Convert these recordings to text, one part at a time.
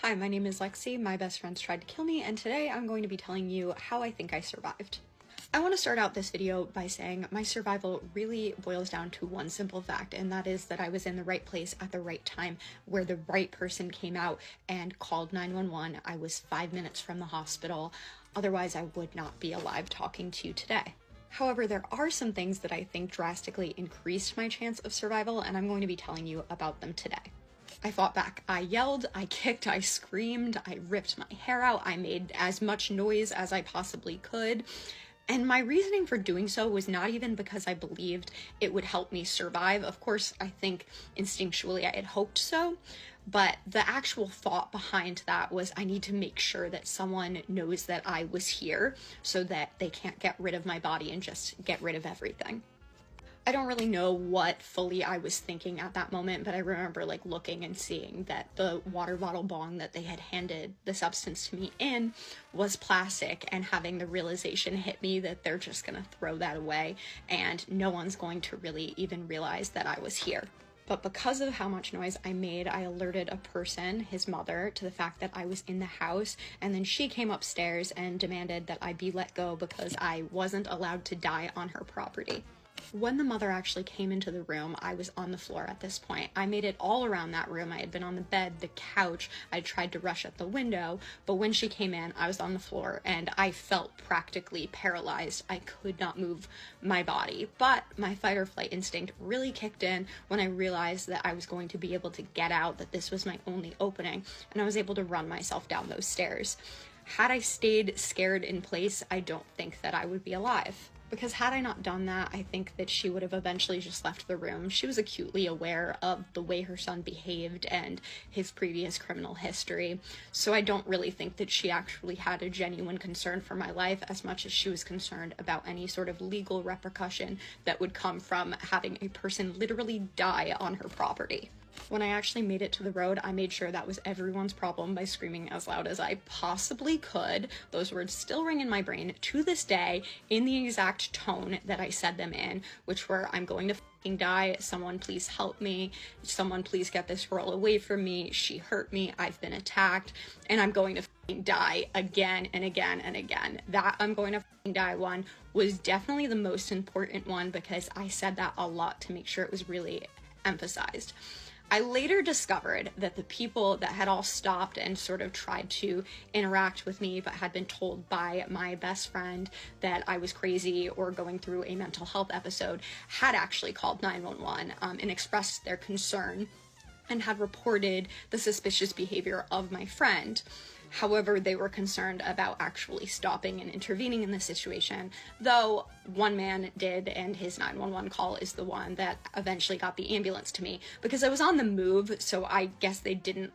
Hi, my name is Lexi. My best friends tried to kill me, and today I'm going to be telling you how I think I survived. I want to start out this video by saying my survival really boils down to one simple fact, and that is that I was in the right place at the right time where the right person came out and called 911. I was 5 minutes from the hospital. Otherwise, I would not be alive talking to you today. However, there are some things that I think drastically increased my chance of survival, and I'm going to be telling you about them today. I fought back. I yelled, I kicked, I screamed, I ripped my hair out, I made as much noise as I possibly could. And my reasoning for doing so was not even because I believed it would help me survive. Of course, I think instinctually I had hoped so, but the actual thought behind that was I need to make sure that someone knows that I was here so that they can't get rid of my body and just get rid of everything. I don't really know what fully I was thinking at that moment, but I remember looking and seeing that the water bottle bong that they had handed the substance to me in was plastic, and having the realization hit me that they're just gonna throw that away and no one's going to really even realize that I was here. But because of how much noise I made, I alerted a person, his mother, to the fact that I was in the house, and then she came upstairs and demanded that I be let go because I wasn't allowed to die on her property. When the mother actually came into the room, I was on the floor at this point. I made it all around that room. I had been on the bed, the couch. I tried to rush at the window, but when she came in, I was on the floor and I felt practically paralyzed. I could not move my body, but my fight or flight instinct really kicked in when I realized that I was going to be able to get out, that this was my only opening, and I was able to run myself down those stairs. Had I stayed scared in place, I don't think that I would be alive. Because had I not done that, I think that she would have eventually just left the room. She was acutely aware of the way her son behaved and his previous criminal history. So I don't really think that she actually had a genuine concern for my life as much as she was concerned about any sort of legal repercussion that would come from having a person literally die on her property. When I actually made it to the road, I made sure that was everyone's problem by screaming as loud as I possibly could. Those words still ring in my brain to this day in the exact tone that I said them in, which were, I'm going to fucking die, someone please help me, someone please get this girl away from me, she hurt me, I've been attacked, and I'm going to fucking die again and again and again. That I'm going to fucking die one was definitely the most important one because I said that a lot to make sure it was really emphasized. I later discovered that the people that had all stopped and sort of tried to interact with me but had been told by my best friend that I was crazy or going through a mental health episode had actually called 911 and expressed their concern and had reported the suspicious behavior of my friend. However, they were concerned about actually stopping and intervening in the situation, though one man did, and his 911 call is the one that eventually got the ambulance to me, because I was on the move, so I guess they didn't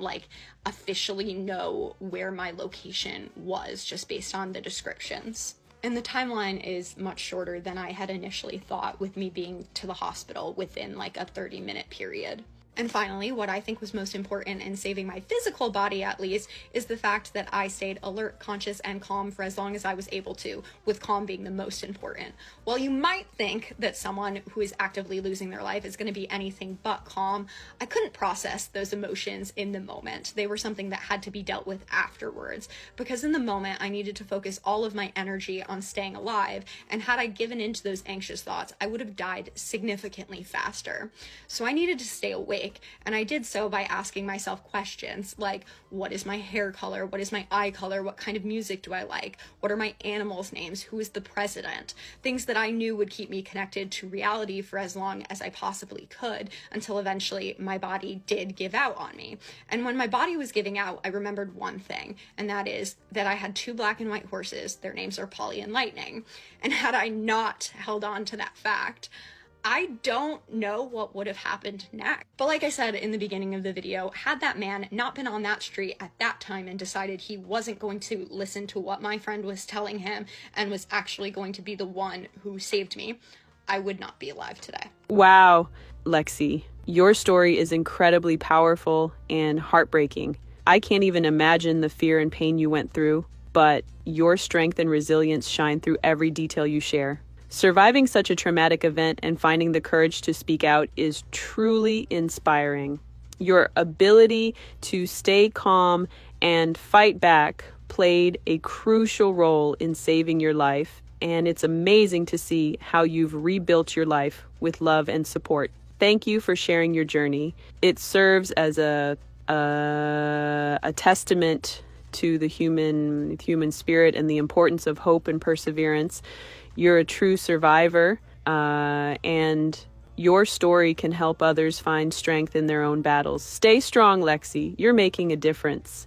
officially know where my location was just based on the descriptions. And the timeline is much shorter than I had initially thought, with me being to the hospital within a 30-minute period. And finally, what I think was most important in saving my physical body, at least, is the fact that I stayed alert, conscious, and calm for as long as I was able to, with calm being the most important. While you might think that someone who is actively losing their life is going to be anything but calm, I couldn't process those emotions in the moment. They were something that had to be dealt with afterwards, because in the moment I needed to focus all of my energy on staying alive, and had I given into those anxious thoughts, I would have died significantly faster. So I needed to stay awake. And I did so by asking myself questions like, what is my hair color? What is my eye color? What kind of music do I like? What are my animals' names? Who is the president? Things that I knew would keep me connected to reality for as long as I possibly could, until eventually my body did give out on me. And when my body was giving out, I remembered one thing, and that is that I had 2 black and white horses. Their names are Polly and Lightning. And had I not held on to that fact, I don't know what would have happened next. But like I said in the beginning of the video, had that man not been on that street at that time and decided he wasn't going to listen to what my friend was telling him and was actually going to be the one who saved me, I would not be alive today. Wow, Lexi, your story is incredibly powerful and heartbreaking. I can't even imagine the fear and pain you went through, but your strength and resilience shine through every detail you share. Surviving such a traumatic event and finding the courage to speak out is truly inspiring. Your ability to stay calm and fight back played a crucial role in saving your life. And it's amazing to see how you've rebuilt your life with love and support. Thank you for sharing your journey. It serves as a testament to the human spirit and the importance of hope and perseverance. You're a true survivor, and your story can help others find strength in their own battles. Stay strong, Lexi. You're making a difference.